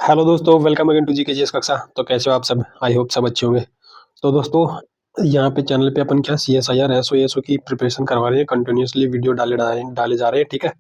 Hello दोस्तों, welcome again to GKGS कक्षा। तो कैसे हो आप सब? आई होप सब अच्छे होंगे। तो दोस्तों, यहाँ पे चैनल पे अपन क्या सीएसआईआर एसओ की प्रिपरेशन करवा रहे हैं। कंटिन्यूअसली वीडियो डाले जा रहे हैं, ठीक है।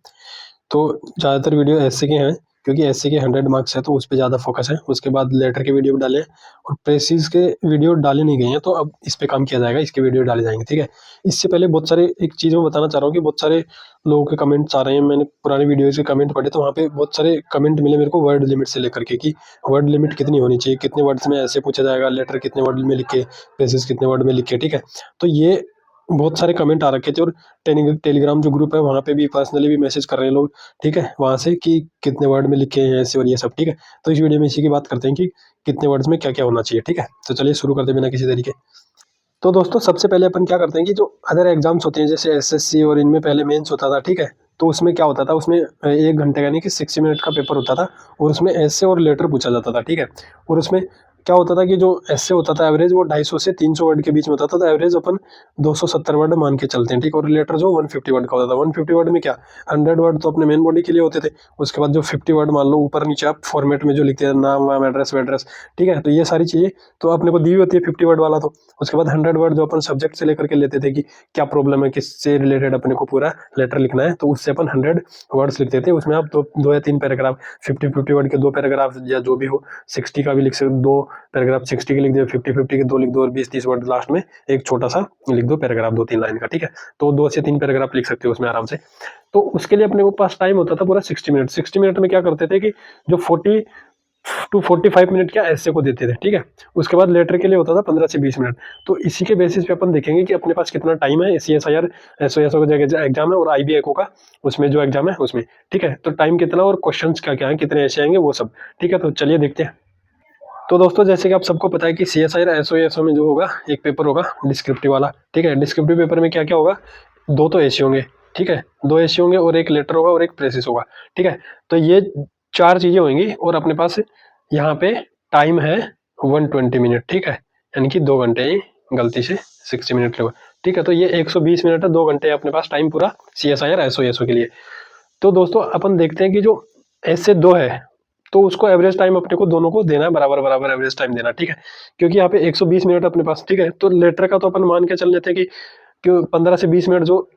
तो ज़्यादातर वीडियो एसए के हैं, क्योंकि एसए के 100 मार्क्स है तो उस पे ज़्यादा फोकस है। उसके बाद लेटर के वीडियो भी डाले हैं और प्रेसिस के वीडियो डाले नहीं गए हैं, तो अब इस पे काम किया जाएगा, इसके वीडियो डाले जाएंगे, ठीक है। इससे पहले बहुत सारे एक चीज़ मैं बताना चाह रहा हूँ कि बहुत सारे लोगों के कमेंट्स आ रहे हैं। मैंने पुराने वीडियोज़ के कमेंट पढ़े तो वहाँ पे बहुत सारे कमेंट मिले मेरे को वर्ड लिमिट से लेकर के, कि वर्ड लिमिट कितनी होनी चाहिए, कितने वर्ड्स में ऐसे पूछा जाएगा, लेटर कितने वर्ड में लिख के, प्रेसिस कितने वर्ड में लिख के, ठीक है। तो ये बहुत सारे कमेंट आ रखे थे और टेलीग्राम जो ग्रुप है वहाँ पे भी पर्सनली भी मैसेज कर रहे हैं लोग, ठीक है, वहाँ से कि कितने वर्ड में लिखे हैं ऐसे और ये सब, ठीक है। तो इस वीडियो में इसी की बात करते हैं कि कितने वर्ड्स में क्या क्या होना चाहिए, ठीक है। तो चलिए शुरू करते हैं बिना किसी तरीके। तो दोस्तों, सबसे पहले अपन क्या करते हैं कि जो अदर एग्जाम्स होते हैं जैसे एसएससी और इनमें पहले मेंस होता था, ठीक है। तो उसमें क्या होता था, उसमें 1 घंटे यानी कि 60 मिनट का पेपर होता था और उसमें एसए और लेटर पूछा जाता था, ठीक है। और उसमें क्या होता था कि जो एसए होता था एवरेज वो 250 से 300 वर्ड के बीच में होता था, तो एवरेज अपन 270 वर्ड मान के चलते हैं, ठीक है। और लेटर जो 150 वर्ड का होता था, 150 वर्ड में क्या 100 वर्ड तो अपने मेन बॉडी के लिए होते थे। उसके बाद जो 50 वर्ड मान लो ऊपर नीचे आप फॉर्मेट में जो लिखते हैं, नाम वाम एड्रेस वेड्रेस, ठीक है। तो ये सारी चीज़ें तो अपने को दी हुई होती है 50 वर्ड वाला। तो उसके बाद 100 वर्ड जो अपन सब्जेक्ट से लेकर के लेते थे कि क्या प्रॉब्लम है, किससे रिलेटेड अपने को पूरा लेटर लिखना है, तो उससे अपन 100 वर्ड्स लिखते थे। उसमें आप दो या तीन पैराग्राफ, 50 वर्ड के 2 पैराग्राफ या जो भी हो, 60 का भी लिख सकते, 2 पैराग्राफ 60 के लिख दो, 50 के 2 लिख दो और 20-30 वर्ड लास्ट में एक छोटा सा लिख दो पैराग्राफ 2-3 लाइन का, ठीक है। तो 2 से 3 पैराग्राफ लिख सकते हो उसमें आराम से। तो उसके लिए अपने को पास टाइम होता था पूरा 60 मिनट। 60 मिनट में क्या करते थे कि जो 40 to 45 मिनट क्या ऐसे को देते थे, ठीक है। उसके बाद लेटर के लिए होता था 15 से 20 मिनट। तो इसी के बेसिस पे अपन देखेंगे कि अपने पास कितना टाइम है। सीएसआईआर एसओ का जगह एग्जाम है और आईबी एको का उसमें जो एग्जाम है उसमें, ठीक है। तो टाइम कितना और क्वेश्चंस क्या क्या है, कितने ऐसे आएंगे वो सब, ठीक है। तो चलिए देखते हैं। तो दोस्तों, जैसे कि आप सबको पता है कि सीएसआईआर एसओ में जो होगा एक पेपर होगा डिस्क्रिप्टिव वाला, ठीक है। डिस्क्रिप्टिव पेपर में क्या क्या होगा, दो तो एसे होंगे, ठीक है, दो एसे होंगे और एक लेटर होगा और एक प्रेसिस होगा, ठीक है। तो ये 4 चीजें होंगी और अपने पास यहाँ पे टाइम है 120 मिनट, ठीक है। यानी कि 2 घंटे ही, गलती से 60 मिनट लगा, ठीक है। तो ये 120 मिनट है, 2 घंटे अपने पास टाइम पूरा सीएसआईआर एसओ के लिए। तो दोस्तों, अपन देखते हैं कि जो ऐसे दो है तो उसको एवरेज टाइम अपने को दोनों को देना है, बराबर बराबर एवरेज टाइम देना, ठीक है। क्योंकि यहाँ पे 120 मिनट अपने पास, ठीक है। तो लेटर का तो अपन मान के चल लेते हैं कि क्यों 15 से 20 मिनट जो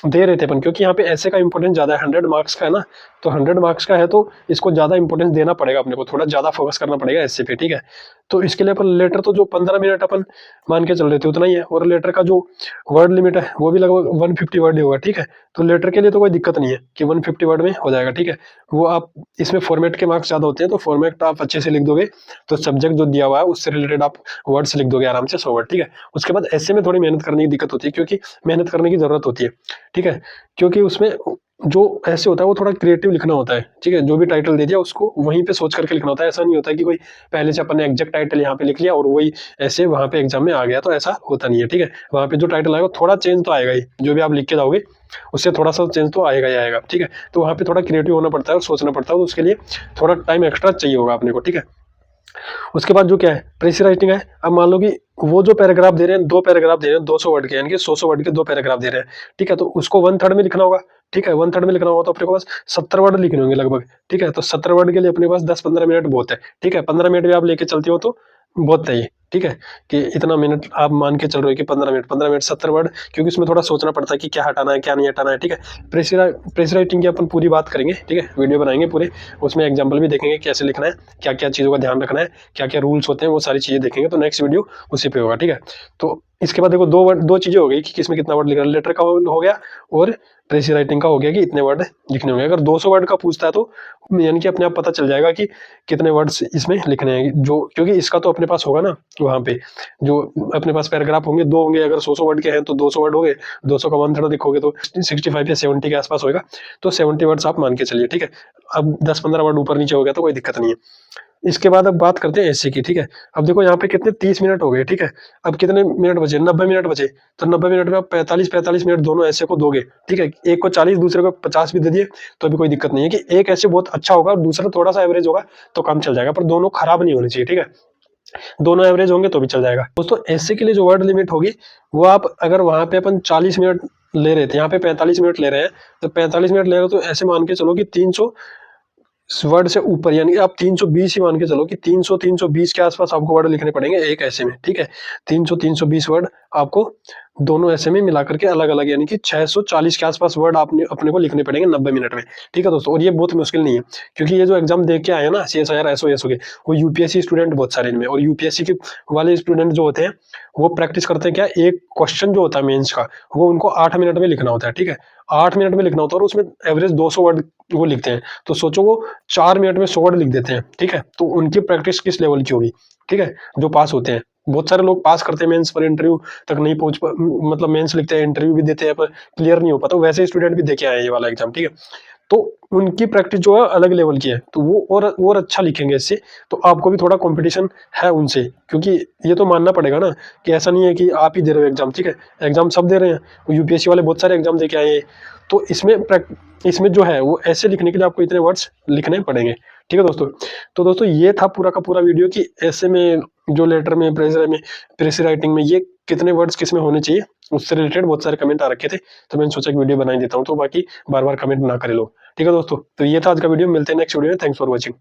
दे रहे थे अपन, क्योंकि यहाँ पे ऐसे का इंपॉर्टेंस ज्यादा है, 100 मार्क्स का है ना। तो 100 मार्क्स का है तो इसको ज्यादा इंपॉर्टेंस देना पड़ेगा अपने को, थोड़ा ज्यादा फोकस करना पड़ेगा ऐसे पे, ठीक है। तो इसके लिए अपन लेटर तो जो 15 मिनट अपन मान के चल रहे थे उतना ही है, और लेटर का जो वर्ड लिमिट है वो भी लगभग 150 वर्ड ही होगा, ठीक है। तो लेटर के लिए तो कोई दिक्कत नहीं है कि 150 वर्ड में हो जाएगा, ठीक है। वो आप इसमें फॉर्मेट के मार्क्स ज्यादा होते हैं, तो फॉर्मेट आप अच्छे से लिख दोगे तो सब्जेक्ट जो दिया हुआ है उससे रिलेटेड आप वर्ड्स लिख दोगे आराम से 100 वर्ड, ठीक है। उसके बाद ऐसे में थोड़ी मेहनत करने की दिक्कत होती है, क्योंकि मेहनत करने की जरूरत होती है, ठीक है। क्योंकि उसमें जो ऐसे होता है वो थोड़ा क्रिएटिव लिखना होता है, ठीक है। जो भी टाइटल दे दिया उसको वहीं पे सोच करके लिखना होता है। ऐसा नहीं होता है कि कोई पहले से अपन ने एग्जैक्ट टाइटल यहाँ पे लिख लिया और वही ऐसे वहां पे एग्जाम में आ गया, तो ऐसा होता नहीं है, ठीक है। वहां पे जो टाइटल आएगा थोड़ा चेंज तो आएगा ही, जो भी आप लिख के जाओगे उससे थोड़ा सा चेंज तो आएगा ही आएगा, ठीक है। तो वहां पे थोड़ा क्रिएटिव होना पड़ता है और सोचना पड़ता है, तो उसके लिए थोड़ा टाइम एक्स्ट्रा चाहिए होगा अपने को, ठीक है। उसके बाद जो क्या है प्रेसी राइटिंग है। अब मान लो कि वो जो पैराग्राफ दे रहे हैं, 2 पैराग्राफ दे रहे हैं 200 वर्ड के, यानी कि 100 वर्ड के 2 पैराग्राफ दे रहे हैं, ठीक है। तो उसको 1/3 में लिखना होगा, ठीक है। 1/3 में लिखना होगा तो अपने पास 70 वर्ड लिखने होंगे लगभग, ठीक है। तो 70 वर्ड के लिए अपने पास 10-15 मिनट बहुत है, ठीक है। 15 मिनट भी आप लेके चलते हो तो बहुत है, ठीक है। कि इतना मिनट आप मान के चल रहे हो कि 15 मिनट 70 वर्ड, क्योंकि उसमें थोड़ा सोचना पड़ता है कि क्या हटाना है क्या नहीं हटाना है, ठीक है। प्रेस राइटिंग की अपन पूरी बात करेंगे, ठीक है, वीडियो बनाएंगे पूरे, उसमें एग्जाम्पल भी देखेंगे कैसे लिखना है, क्या क्या चीज़ों का ध्यान रखना है, क्या क्या रूल्स होते हैं, वो सारी चीज़ें देखेंगे। तो नेक्स्ट वीडियो उसी पे होगा, ठीक है। तो इसके बाद देखो दो चीज़ें हो गई कि किसमें कितना वर्ड लिखना है, लेटर का हो गया और प्रेस राइटिंग का हो गया कि इतने वर्ड लिखने होंगे। अगर 200 वर्ड का पूछता है तो यानी कि अपने आप पता चल जाएगा कि कितने वर्ड्स इसमें लिखने हैं, जो क्योंकि इसका तो अपने पास होगा ना वहाँ पे, जो अपने पास पैराग्राफ होंगे 2 होंगे, अगर 100 वर्ड के हैं तो 200 वर्ड हो गए, 200 का 1/3 लिखोगे तो 65 या 70 के आसपास होगा। तो 70 वर्ड्स आप मान के चलिए, ठीक है। अब 10-15 वर्ड ऊपर नीचे हो गया तो कोई दिक्कत नहीं है। इसके बाद अब बात करते हैं एससी की, ठीक है। अब देखो यहाँ पे कितने 30 मिनट हो गए, ठीक है। अब कितने मिनट बचे, 90 मिनट बचे। तो 90 मिनट में आप 45 मिनट दोनों ऐसे को दोगे, ठीक है। एक को 40 दूसरे को 50 भी दे दिए तो अभी कोई दिक्कत नहीं है कि एक ऐसे बहुत अच्छा होगा और दूसरा थोड़ा सा एवरेज होगा तो काम चल जाएगा, पर दोनों खराब नहीं होने चाहिए, ठीक है। दोनों एवरेज होंगे तो भी चल जाएगा। दोस्तों, एससी के लिए जो वर्ड लिमिट होगी वो आप अगर वहां पे अपन 40 मिनट ले रहे थे, यहाँ पे 45 मिनट ले रहे हैं, तो 45 मिनट ले रहे हो तो ऐसे मान के चलो कि 300 वर्ड से ऊपर, यानी कि आप 320 ही मान के चलो कि 300 320 के आसपास आपको वर्ड लिखने पड़ेंगे एक ऐसे में, ठीक है। 300 320 वर्ड आपको दोनों ऐसे में मिला करके अलग अलग, यानी कि 640 के आसपास वर्ड आपने अपने को लिखने पड़ेंगे 90 मिनट में, ठीक है दोस्तों। और ये बहुत मुश्किल नहीं है, क्योंकि ये जो एग्जाम दे के आए हैं ना CSIR SOS के, वो यूपीएससी स्टूडेंट बहुत सारे इनमें, और यूपीएससी के वाले स्टूडेंट जो होते हैं वो प्रैक्टिस करते हैं क्या, एक क्वेश्चन जो होता है मेंस का वो उनको 8 मिनट में लिखना होता है, ठीक है। 8 मिनट में लिखना होता है और उसमें एवरेज 200 वर्ड वो लिखते हैं, तो सोचो वो 4 मिनट में 100 वर्ड लिख देते हैं, ठीक है। तो उनकी प्रैक्टिस किस लेवल की होगी, ठीक है, जो पास होते हैं। बहुत सारे लोग पास करते हैं मेंस पर, इंटरव्यू तक नहीं मतलब मेंस लिखते हैं, इंटरव्यू भी देते हैं पर क्लियर नहीं हो पाता, वैसे स्टूडेंट भी देके आए हैं ये वाला एग्जाम, ठीक है। तो उनकी प्रैक्टिस जो है अलग लेवल की है, तो वो और अच्छा लिखेंगे इससे, तो आपको भी थोड़ा कंपटीशन है उनसे, क्योंकि ये तो मानना पड़ेगा ना कि ऐसा नहीं है कि आप ही दे रहे हो एग्जाम, ठीक है। एग्जाम सब दे रहे हैं, यूपीएससी वाले बहुत सारे एग्जाम दे के आए हैं, तो इसमें जो है वो ऐसे लिखने के लिए आपको इतने वर्ड्स लिखने पड़ेंगे, ठीक है दोस्तों। तो दोस्तों ये था पूरा का पूरा वीडियो कि ऐसे में जो लेटर में प्रेस राइटिंग में ये कितने वर्ड्स किस में होने चाहिए, उससे रिलेटेड बहुत सारे कमेंट आ रखे थे, तो मैंने सोचा कि वीडियो बना ही देता हूँ, तो बाकी बार बार कमेंट ना करे लोग, ठीक है दोस्तों। तो ये था आज का वीडियो, मिलते हैं नेक्स्ट वीडियो में, थैंक्स फॉर वॉचिंग।